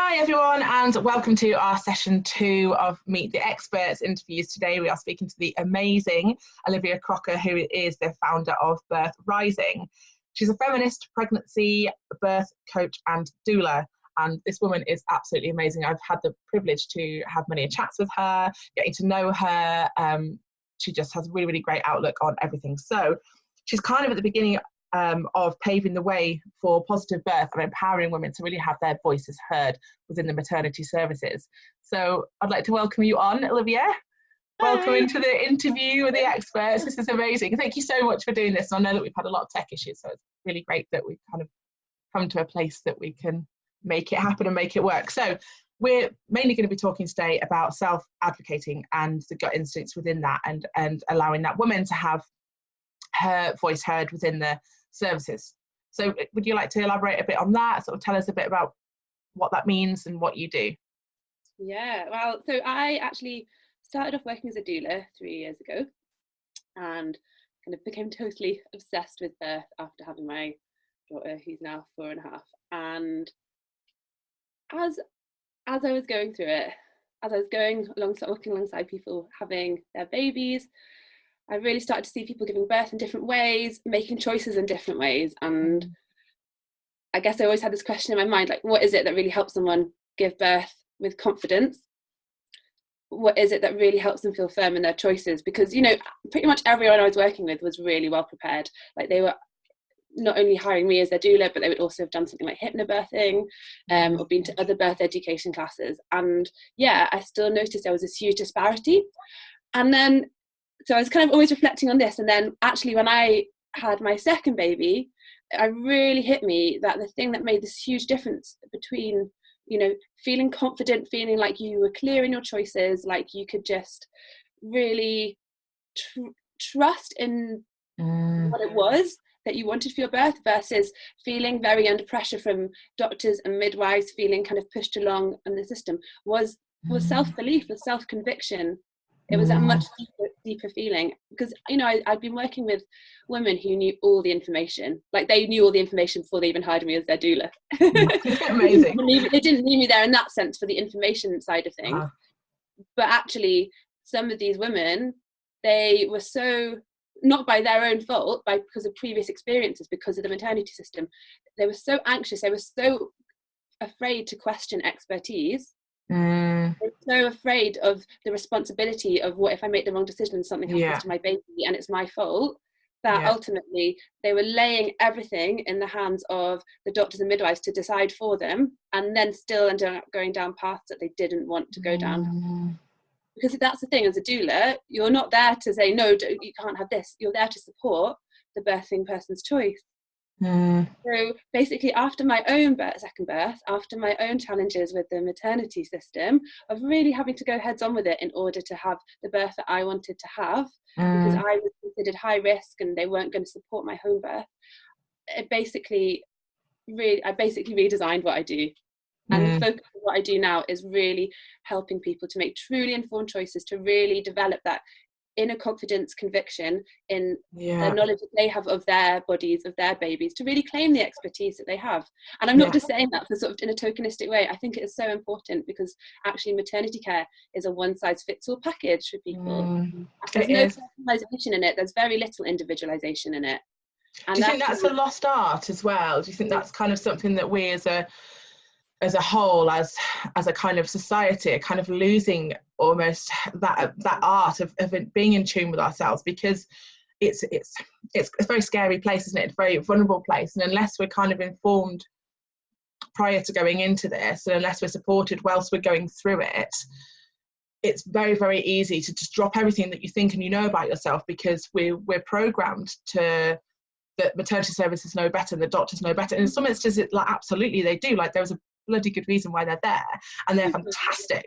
Hi everyone, and welcome to our session 2 of Meet the Experts interviews. Today we are speaking to the amazing Olivia Crocker, who is the founder of Birth Rising. She's a feminist, pregnancy, birth coach and doula, and this woman is absolutely amazing. I've had the privilege to have many chats with her, getting to know her. She just has a really, really great outlook on everything. So she's kind of at the beginning of paving the way for positive birth and empowering women to really have their voices heard within the maternity services. So I'd like to welcome you on, Olivia. Hi. Welcome into the interview with the experts. This is amazing. Thank you so much for doing this. I know that we've had a lot of tech issues, so it's really great that we've kind of come to a place that we can make it happen and make it work. So we're mainly going to be talking today about self-advocating and the gut instincts within that, and allowing that woman to have her voice heard within the services. So would you like to elaborate a bit on that, sort of tell us a bit about what that means and what you do? Yeah, well, so I actually started off working as a doula 3 years ago and kind of became totally obsessed with birth after having my daughter, who's now 4.5. And as I was going through it, as I was walking alongside people having their babies, I really started to see people giving birth in different ways, making choices in different ways. And I guess I always had this question in my mind, like, what is it that really helps someone give birth with confidence? What is it that really helps them feel firm in their choices? Because, you know, pretty much everyone I was working with was really well prepared. Like, they were not only hiring me as their doula, but they would also have done something like hypnobirthing, or been to other birth education classes. And yeah, I still noticed there was this huge disparity. And then so I was kind of always reflecting on this. And then actually when I had my second baby, it really hit me that the thing that made this huge difference between, you know, feeling confident, feeling like you were clear in your choices, like you could just really trust in what it was that you wanted for your birth, versus feeling very under pressure from doctors and midwives, feeling kind of pushed along in the system, was self-belief, was self-conviction. It was that much deeper feeling, because, you know, I'd been working with women who knew all the information. Like, they knew all the information before they even hired me as their doula. Amazing. They didn't need me there in that sense for the information side of things. But actually, some of these women, they were so, not by their own fault, because of previous experiences, because of the maternity system, they were so anxious, they were so afraid to question expertise. They're so afraid of the responsibility of, what if I make the wrong decision and something happens to my baby and it's my fault, that ultimately they were laying everything in the hands of the doctors and midwives to decide for them, and then still ended up going down paths that they didn't want to go down. Because that's the thing, as a doula, you're not there to say, no, you can't have this. You're there to support the birthing person's choice. So basically, after my own second birth, after my own challenges with the maternity system, of really having to go heads on with it in order to have the birth that I wanted to have, because I was considered high risk and they weren't going to support my home birth, I basically redesigned what I do. And the focus of what I do now is really helping people to make truly informed choices, to really develop that inner confidence, conviction in the knowledge that they have of their bodies, of their babies, to really claim the expertise that they have. And I'm not just saying that for sort of in a tokenistic way. I think it is so important, because actually maternity care is a one-size-fits-all package for people. There's no personalisation in it. There's very little individualisation in it. And do you think that's a lost art as well? Do you think that's kind of something that we as a whole, as a kind of society, are kind of losing almost that art of being in tune with ourselves? Because it's a very scary place, isn't it? It's a very vulnerable place, and unless we're kind of informed prior to going into this, and unless we're supported whilst we're going through it, it's very, very easy to just drop everything that you think and you know about yourself, because we're programmed to that maternity services know better, the doctors know better, and in some instances, like, absolutely they do. Like, there's a bloody good reason why they're there, and they're fantastic,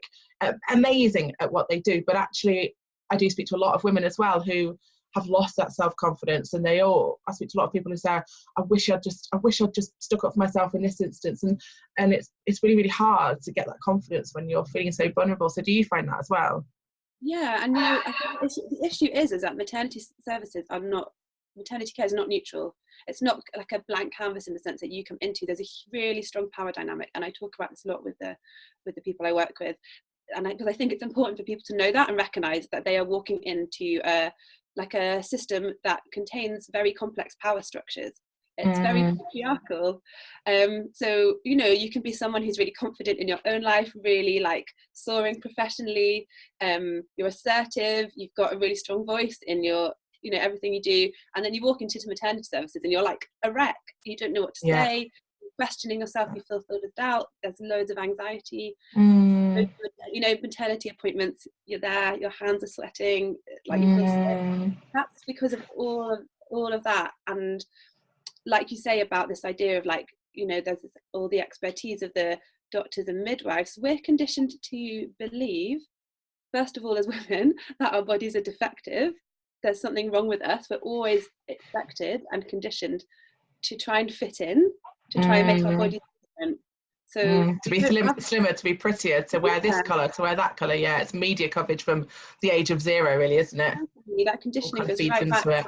amazing at what they do. But actually, I do speak to a lot of women as well who have lost that self-confidence, and I speak to a lot of people who say, I wish I'd just stuck up for myself in this instance, and it's really, really hard to get that confidence when you're feeling so vulnerable. So do you find that as well? Yeah, and, you know, I think the issue is that maternity services are not maternity care is not neutral. It's not like a blank canvas in the sense that you come into. There's a really strong power dynamic, and I talk about this a lot with the people I work with, because I think it's important for people to know that and recognise that they are walking into like a system that contains very complex power structures. It's very patriarchal. So, you know, you can be someone who's really confident in your own life, really like soaring professionally, you're assertive, you've got a really strong voice in your, you know, everything you do, and then you walk into maternity services and you're like a wreck. You don't know what to say, you're questioning yourself, you feel filled with doubt, there's loads of anxiety. You know, maternity appointments, you're there, your hands are sweating, like you feel sick. That's because of all of that. And like you say about this idea of like, you know, there's all the expertise of the doctors and midwives. We're conditioned to believe, first of all, as women, that our bodies are defective. There's something wrong with us. We're always expected and conditioned to try and fit in, to try and make our bodies different. So to be slimmer, to be prettier, to wear this colour, to wear that colour. Yeah, it's media coverage from the age of 0, really, isn't it? That conditioning goes right back to it.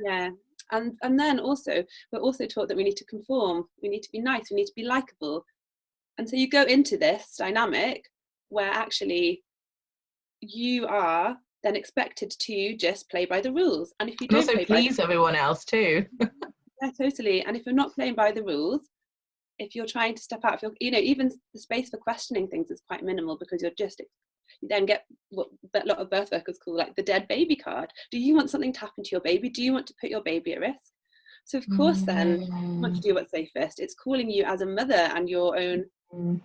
Yeah. And then also, we're also taught that we need to conform, we need to be nice, we need to be likable. And so you go into this dynamic where actually you are then expected to just play by the rules. And if you don't also please everyone else too. Yeah, totally. And if you're not playing by the rules, if you're trying to step out, you know, even the space for questioning things is quite minimal, because you then get what a lot of birth workers call like the dead baby card. Do you want something to happen to your baby? Do you want to put your baby at risk? So of course then you want to do what's safest. It's calling you as a mother and your own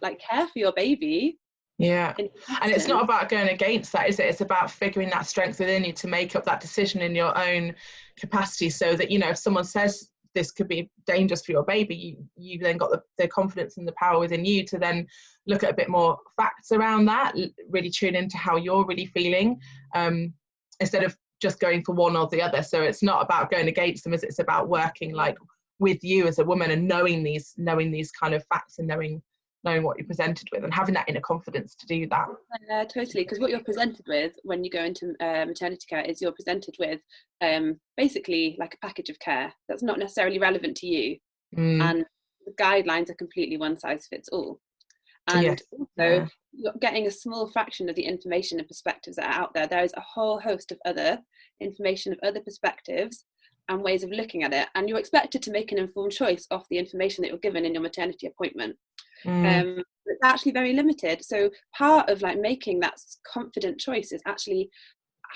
like care for your baby. Yeah. And it's not about going against that, is it? It's about figuring that strength within you to make up that decision in your own capacity, so that, you know, if someone says this could be dangerous for your baby, you then got the confidence and the power within you to then look at a bit more facts around that, really tune into how you're really feeling, instead of just going for one or the other. So it's not about going against them, it's about working like with you as a woman and knowing these kind of facts and knowing what you're presented with and having that inner confidence to do that. Totally, because what you're presented with when you go into maternity care is you're presented with basically like a package of care that's not necessarily relevant to you, and the guidelines are completely one size fits all. And also you're getting a small fraction of the information and perspectives that are out there. There is a whole host of other information, of other perspectives and ways of looking at it, and you're expected to make an informed choice off the information that you're given in your maternity appointment. It's actually very limited. So part of like making that confident choice is actually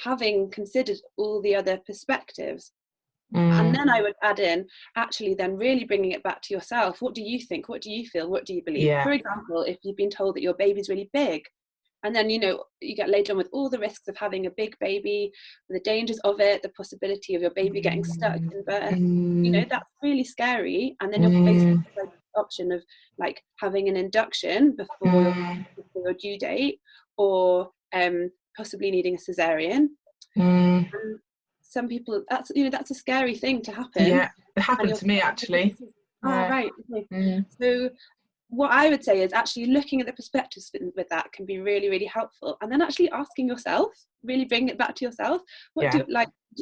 having considered all the other perspectives. And then I would add in actually then really bringing it back to yourself. What do you think? What do you feel? What do you believe? For example, if you've been told that your baby's really big, and then, you know, you get laid on with all the risks of having a big baby, the dangers of it, the possibility of your baby getting stuck in birth, you know, that's really scary. And then you're faced with the option of like having an induction before your due date, or possibly needing a cesarean. And some people, that's, you know, that's a scary thing to happen. Yeah, it happened to me actually. Right. Okay. So what I would say is actually looking at the perspectives with that can be really, really helpful. And then actually asking yourself, really bring it back to yourself.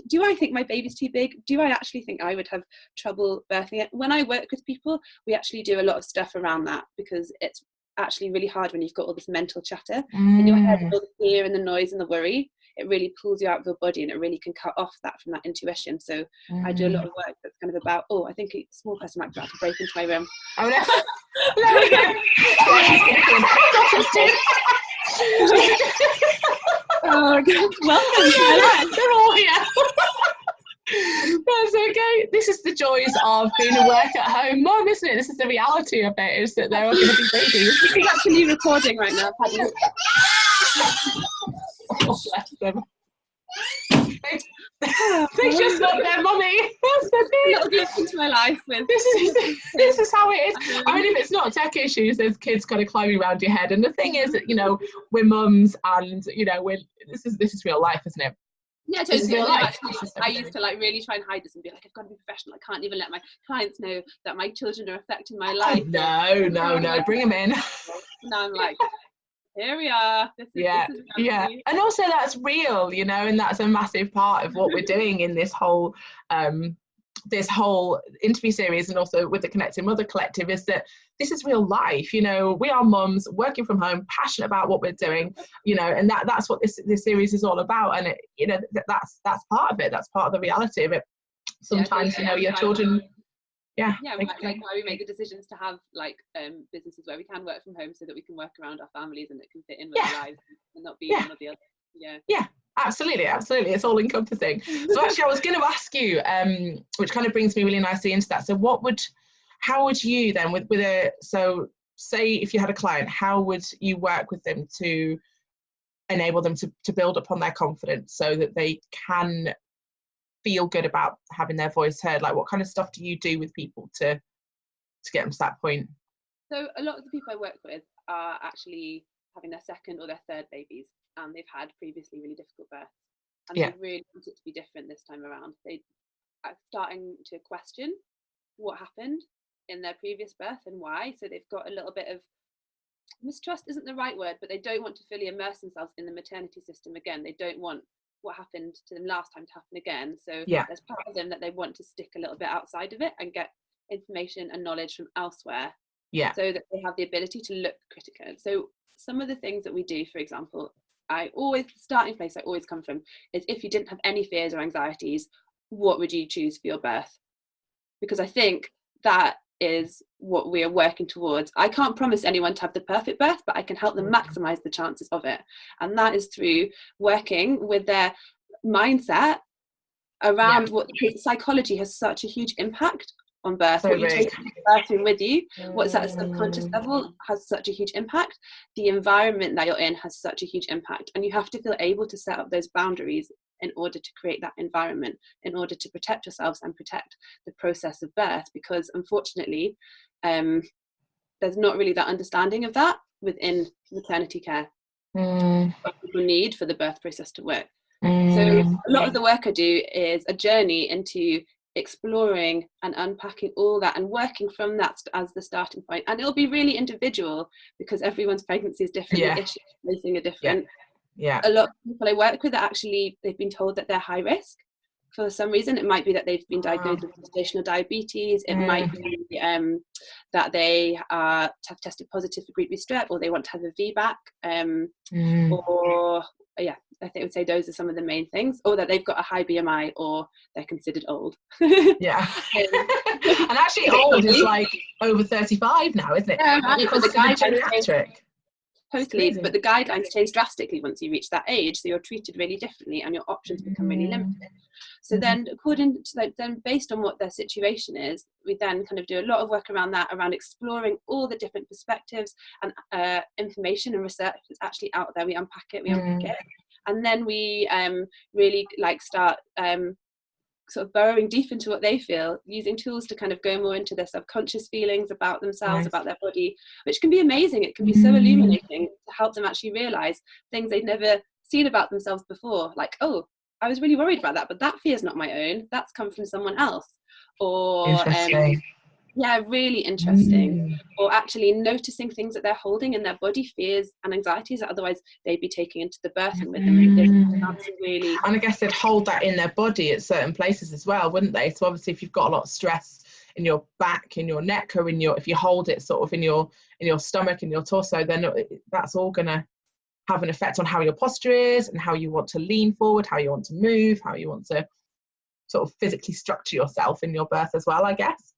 Do I think my baby's too big? Do I actually think I would have trouble birthing it? When I work with people, we actually do a lot of stuff around that, because it's actually really hard when you've got all this mental chatter in your head, all the fear and the noise and the worry. It really pulls you out of your body, and it really can cut off that from that intuition. So I do a lot of work that's kind of about, I think a small person might be about to break into my room. Oh no. There we go. Oh God, welcome to my life. They're all here. That's okay. This is the joys of being a work at home mum, isn't it? This is the reality of it, is that they're all going to be babies. He's actually recording right now. Oh, bless them. They just want their mummy. That's the thing. Little glimpse into my life with this is how it is. I mean, if it's not tech issues, there's kids kind of climbing around your head. And the thing is that, you know, we're mums, and you know, this is real life, isn't it? Yeah, totally. I used to like really try and hide this and be like, I've got to be professional. I can't even let my clients know that my children are affecting my life. No, bring them in. Now I'm like, here we are. This is and also that's real, you know, and that's a massive part of what we're doing in this whole this whole interview series, and also with the Connecting Mother Collective, is that this is real life. You know, we are mums working from home, passionate about what we're doing, you know, and that's what this series is all about. And it, you know, that's part of it. That's part of the reality of it. Sometimes, you know, your children. Like why we make the decisions to have like businesses where we can work from home, so that we can work around our families and it can fit in with our lives and not be one or the other. Absolutely, it's all encompassing. So actually I was going to ask you, which kind of brings me really nicely into that, so how would you then so say if you had a client, how would you work with them to enable them to build upon their confidence so that they can feel good about having their voice heard? Like, what kind of stuff do you do with people to get them to that point? So a lot of the people I work with are actually having their second or their third babies, and they've had previously really difficult births, and they really want it to be different this time around. They are starting to question what happened in their previous birth and why. So they've got a little bit of mistrust, isn't the right word, but they don't want to fully immerse themselves in the maternity system again. They don't want what happened to them last time to happen again. So there's part of them that they want to stick a little bit outside of it and get information and knowledge from elsewhere, so that they have the ability to look critical. So some of the things that we do, for example, the starting place I always come from is, if you didn't have any fears or anxieties, what would you choose for your birth? Because I think that is what we are working towards. I can't promise anyone to have the perfect birth, but I can help them maximize the chances of it. And that is through working with their mindset around what psychology has such a huge impact on birth. What you take into the bathroom with you, what's at a subconscious level, has such a huge impact. The environment that you're in has such a huge impact, and you have to feel able to set up those boundaries in order to create that environment, in order to protect yourselves and protect the process of birth. Because unfortunately, there's not really that understanding of that within maternity care. What people need for the birth process to work. So a lot of the work I do is a journey into exploring and unpacking all that and working from that as the starting point. And it'll be really individual, because everyone's pregnancy is different, the issues facing are different. A lot of people I work with are actually, they've been told that they're high risk for some reason. It might be that they've been diagnosed with gestational diabetes. It might be that they have tested positive for group B strep, or they want to have a VBAC, or I think I would say those are some of the main things, or that they've got a high BMI, or they're considered old. And actually old is like over 35 now, isn't it? But the guidelines totally, but the guidelines change drastically once you reach that age, so you're treated really differently and your options become really limited. So then, according to then based on what their situation is, we then kind of do a lot of work around that, around exploring all the different perspectives and information and research that's actually out there. We unpack it, and then we really start sort of burrowing deep into what they feel, using tools to kind of go more into their subconscious feelings about themselves, about their body, which can be amazing. It can be so illuminating to help them actually realize things they'd never seen about themselves before, like, oh, I was really worried about that, but that fear is not my own, that's come from someone else. Or really interesting. Or actually noticing things that they're holding in their body, fears and anxieties that otherwise they'd be taking into the birthing with them. That's really, and I guess they'd hold that in their body at certain places as well, wouldn't they? So obviously if you've got a lot of stress in your back, in your neck, or if you hold it sort of in your stomach, in your torso, then that's all gonna have an effect on how your posture is and how you want to lean forward, how you want to move, how you want to sort of physically structure yourself in your birth as well, I guess.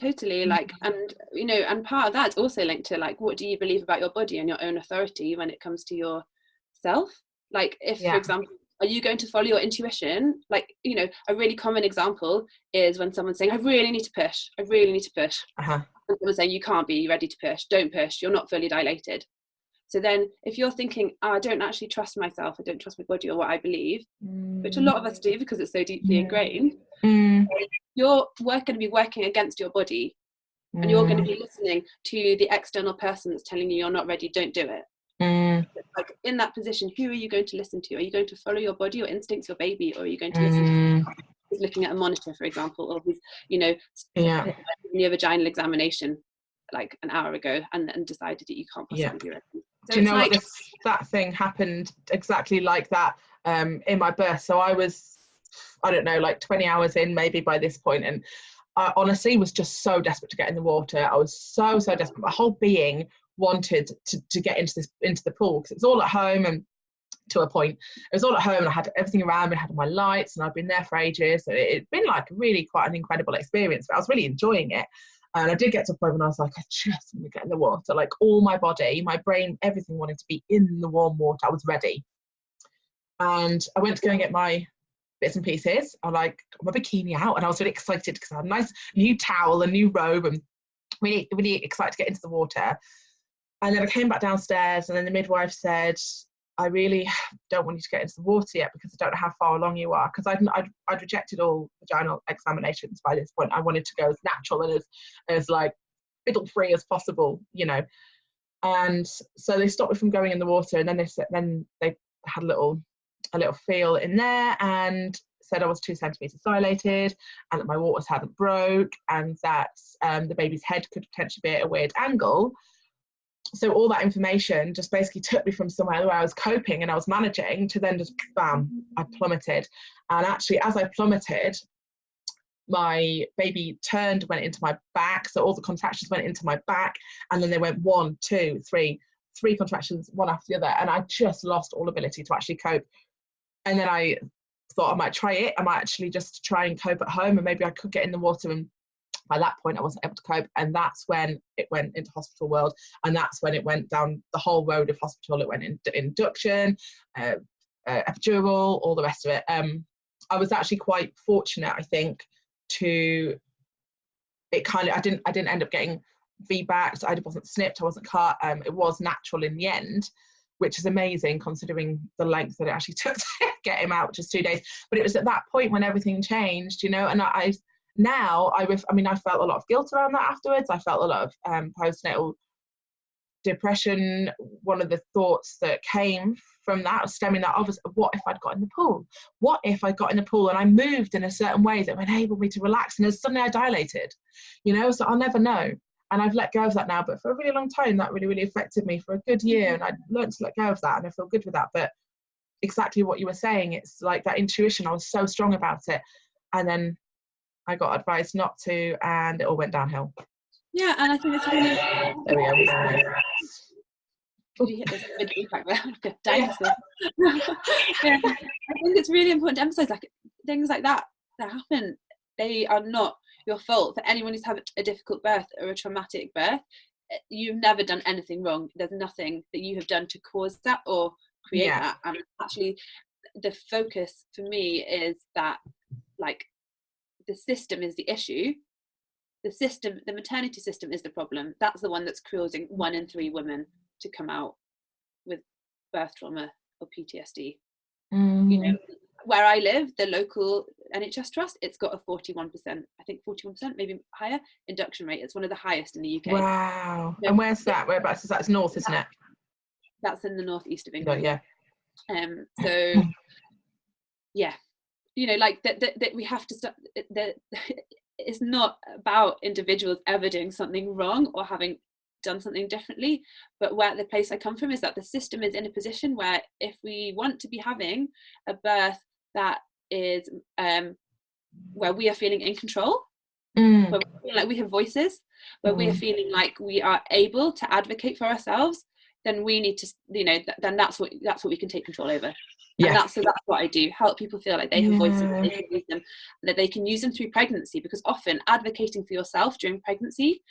Totally. And part of that's also linked to what do you believe about your body and your own authority when it comes to yourself. Like, if for example, are you going to follow your intuition? A really common example is when someone's saying, I really need to push. And someone's saying, you can't be ready to push, don't push, you're not fully dilated. So then if you're thinking, I don't actually trust myself, I don't trust my body or what I believe, which a lot of us do because it's so deeply ingrained, you're going to be working against your body, and you're going to be listening to the external person that's telling you you're not ready, don't do it. In that position, who are you going to listen to? Are you going to follow your body, your instincts, your baby, or are you going to listen to someone who's looking at a monitor, for example, or who's your vaginal examination like an hour ago and decided that you can't possibly do it? So do you know what, that thing happened exactly like that in my birth. So I was I don't know, like 20 hours in maybe by this point, and I honestly was just so desperate to get in the water. I was so desperate. My whole being wanted to get into the pool, because it was all at home, and to a point it was all at home, and I had everything around me. I had all my lights, and I'd been there for ages, so it'd been like really quite an incredible experience, but I was really enjoying it. And I did get to a point when I was like, I just want to get in the water. Like all my body, my brain, everything wanted to be in the warm water. I was ready. And I went to go and get my bits and pieces. I got my bikini out, and I was really excited because I had a nice new towel, a new robe, and really, really excited to get into the water. And then I came back downstairs, and then the midwife said, I really don't want you to get into the water yet, because I don't know how far along you are. Because I'd rejected all vaginal examinations by this point. I wanted to go as natural and as like fiddle free as possible, you know. And so they stopped me from going in the water, and then they had a little feel in there, and said I was 2 centimeters dilated, and that my waters hadn't broke, and that the baby's head could potentially be at a weird angle. So all that information just basically took me from somewhere where I was coping and I was managing to then just bam, I plummeted. And actually, as I plummeted, my baby went into my back. So all the contractions went into my back, and then they went 1, 2, 3 contractions, one after the other. And I just lost all ability to actually cope. And then I thought I might try it. I might actually just try and cope at home, and maybe I could get in the water. And by that point, I wasn't able to cope. And that's when it went into hospital world. And that's when it went down the whole road of hospital. It went into induction, epidural, all the rest of it. I was actually quite fortunate, I think, I didn't end up getting VBACs. I wasn't snipped, I wasn't cut. It was natural in the end, which is amazing considering the length that it actually took to get him out, just 2 days. But it was at that point when everything changed, you know. And I felt a lot of guilt around that afterwards. I felt a lot of postnatal depression. One of the thoughts that came from that, stemming that off, was, what if I'd got in the pool? What if I got in the pool and I moved in a certain way that enabled me to relax, and then suddenly I dilated, you know? So I'll never know. And I've let go of that now, but for a really long time, that really, really affected me for a good year. And I learned to let go of that, and I feel good with that. But exactly what you were saying, it's like that intuition, I was so strong about it. And then I got advised not to, and it all went downhill. Yeah, and I think it's really... There we go. Did you hit this big impact there? Dinosaur. Yeah, I think it's really important to emphasize, like, things like that happen, they are not your fault. For anyone who's had a difficult birth or a traumatic birth, you've never done anything wrong. There's nothing that you have done to cause that or create that. And actually, the focus for me is that, like, the system is the issue. The maternity system is the problem. That's the one that's causing 1 in 3 women to come out with birth trauma or PTSD. You know, where I live, the local NHS trust, it's got a 41%, I think 41%, maybe higher, induction rate. It's one of the highest in the UK. Wow. So, and where's that? Whereabouts is that? It's north, isn't it? That's in the northeast of England. Yeah. So, yeah, you know, like that we have to start. That it's not about individuals ever doing something wrong or having done something differently, but where the place I come from is that the system is in a position where if we want to be having a birth that is where we are feeling in control, where we feel like we have voices, where we are feeling like we are able to advocate for ourselves, then we need to, you know, then that's what we can take control over. And that's what I do, help people feel like they have voices, that they can use them, that they can use them through pregnancy, because often advocating for yourself during pregnancy,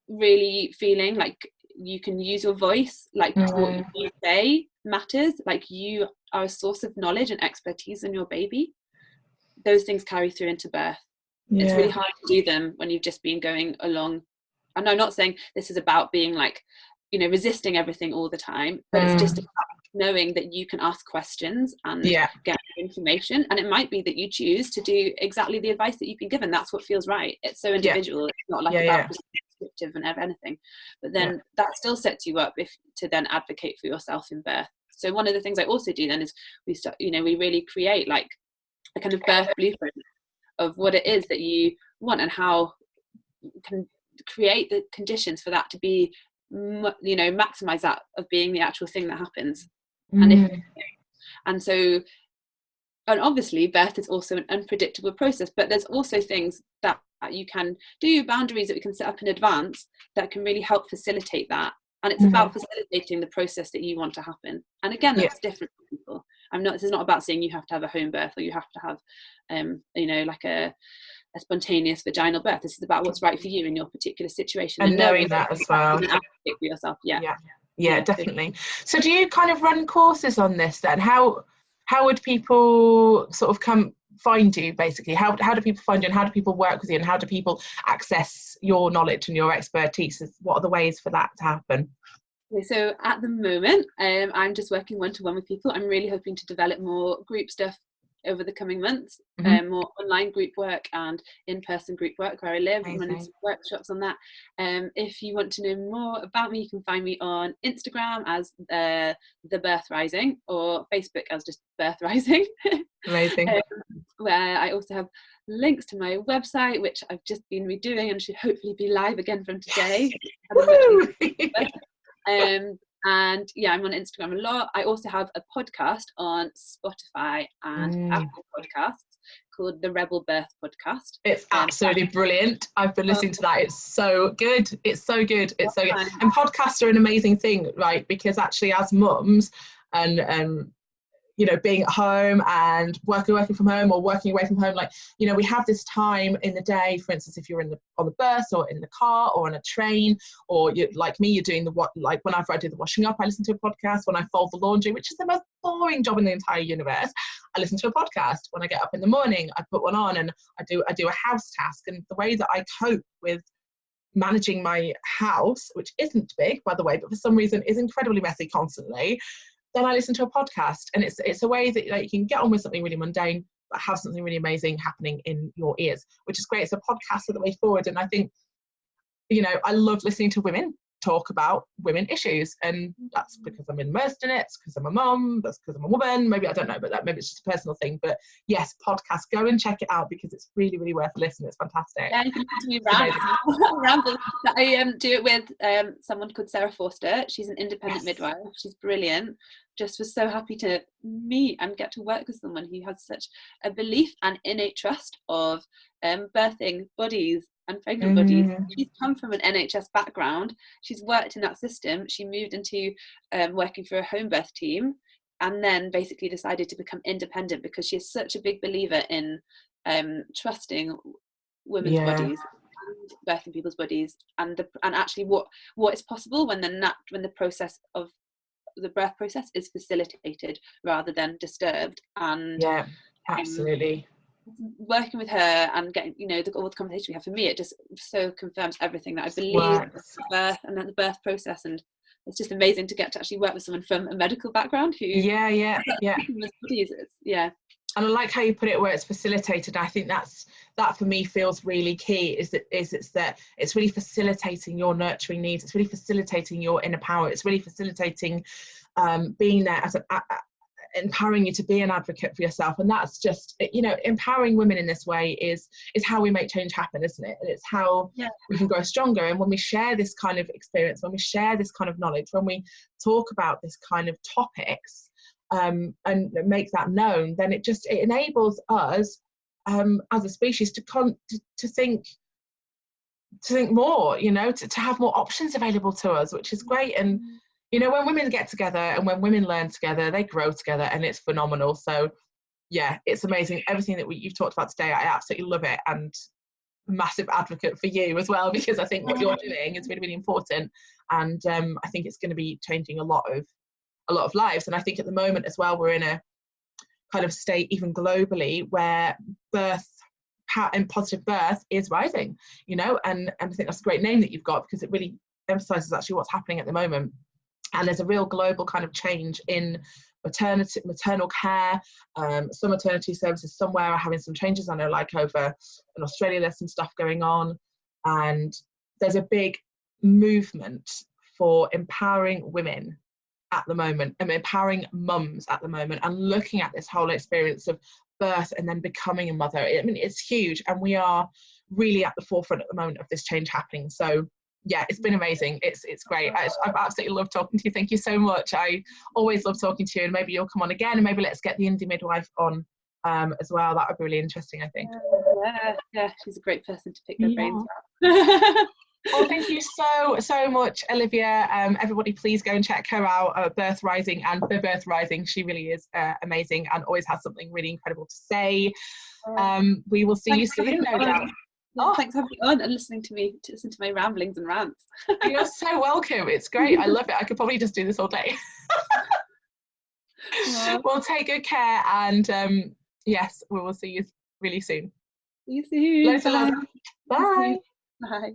really feeling like you can use your voice, like what you say matters, like you are a source of knowledge and expertise in your baby, those things carry through into birth. It's really hard to do them when you've just been going along. And I'm not saying this is about being like, you know, resisting everything all the time, but it's just about knowing that you can ask questions and get information. And it might be that you choose to do exactly the advice that you've been given. That's what feels right. It's so individual. It's not like about prescriptive and anything. But then that still sets you up to then advocate for yourself in birth. So one of the things I also do then is we really create like a kind of birth blueprint of what it is that you want and how you can create the conditions for that to be, you know, maximize that of being the actual thing that happens. And so and obviously birth is also an unpredictable process, but there's also things that you can do, boundaries that we can set up in advance that can really help facilitate that. And it's about facilitating the process that you want to happen. And again, that's different for people. This is not about saying you have to have a home birth or you have to have like a spontaneous vaginal birth. This is about what's right for you in your particular situation, and knowing that as well. An advocate for yourself. Yeah, definitely. So do you kind of run courses on this then? How would people sort of find you, basically? How do people find you, and how do people work with you, and how do people access your knowledge and your expertise? What are the ways for that to happen? Okay, so at the moment, I'm just working one-to-one with people. I'm really hoping to develop more group stuff over the coming months, more online group work and in-person group work where I live. I'm running some workshops on that. If you want to know more about me, you can find me on Instagram as The Birth Rising, or Facebook as just Birth Rising. Amazing. Where I also have links to my website, which I've just been redoing and should hopefully be live again from today. And yeah, I'm on Instagram a lot. I also have a podcast on Spotify and Apple Podcasts called the Rebel Birth Podcast. It's absolutely brilliant. I've been listening to that. It's so good. It's so good. It's so good. And podcasts are an amazing thing, right? Because actually, as mums and being at home and working from home or working away from home, we have this time in the day. For instance, if you're on the bus or in the car or on a train, or you, like me, you're doing whenever I do the washing up, I listen to a podcast. When I fold the laundry, which is the most boring job in the entire universe, I listen to a podcast. When I get up in the morning, I put one on and I do a house task. And the way that I cope with managing my house, which isn't big, by the way, but for some reason is incredibly messy constantly, then I listen to a podcast. And it's a way that you can get on with something really mundane but have something really amazing happening in your ears, which is great. So podcasts are the way forward. And I think I love listening to women talk about women issues, and that's because I'm immersed in it. It's because I'm a mum, that's because I'm a woman, maybe, I don't know, but maybe it's just a personal thing. But yes, podcast, go and check it out because it's really, really worth a listen. It's fantastic. Yeah, you can listen to me ramble. I do it with someone called Sarah Forster. She's an independent midwife. She's brilliant. Just was so happy to meet and get to work with someone who has such a belief and innate trust of birthing bodies and pregnant bodies. She's come from an NHS background. She's worked in that system. She moved into working for a home birth team, and then basically decided to become independent because she is such a big believer in trusting women's bodies and birthing people's bodies, and actually what is possible when the process of the birth process is facilitated rather than disturbed. And absolutely. Working with her and getting all the conversation we have, for me it just so confirms everything that I believe in birth and the birth process. And it's just amazing to get to actually work with someone from a medical background who And I like how you put it, where it's facilitated. I think that for me feels really key, is that it's really facilitating your nurturing needs. It's really facilitating your inner power. It's really facilitating being there as empowering you to be an advocate for yourself. And that's just, empowering women in this way is how we make change happen, isn't it? And it's how we can grow stronger. And when we share this kind of experience, when we share this kind of knowledge, when we talk about this kind of topics, and make that known, then it enables us as a species to think more, to have more options available to us, which is great. And when women get together and when women learn together, they grow together, and it's phenomenal. So yeah, it's amazing. Everything that you've talked about today, I absolutely love it, and massive advocate for you as well, because I think what you're doing is really, really important. And I think it's going to be changing a lot of lives. And I think at the moment as well, we're in a kind of state, even globally, where birth and positive birth is rising, and I think that's a great name that you've got, because it really emphasizes actually what's happening at the moment. And there's a real global kind of change in maternal care. Some maternity services somewhere are having some changes. I know, like over in Australia, there's some stuff going on, and there's a big movement for empowering women at the moment, and empowering mums at the moment, and looking at this whole experience of birth and then becoming a mother. I mean, it's huge, and we are really at the forefront at the moment of this change happening. So yeah, it's been amazing. It's great. I've absolutely loved talking to you. Thank you so much. I always love talking to you, and maybe you'll come on again, and maybe let's get the Indie Midwife on as well. That would be really interesting, I think. Yeah, she's a great person to pick their brains out. Well, thank you so much, Olivia. Everybody, please go and check her out, Birth Rising and The Birth Rising. She really is amazing and always has something really incredible to say. We will see you soon, no doubt. Yeah, thanks for having me on and listening to my ramblings and rants. You're so welcome. It's great. I love it. I could probably just do this all day. Well, take good care, and yes, we will see you really soon. See you soon. Loads of love. Bye. Bye.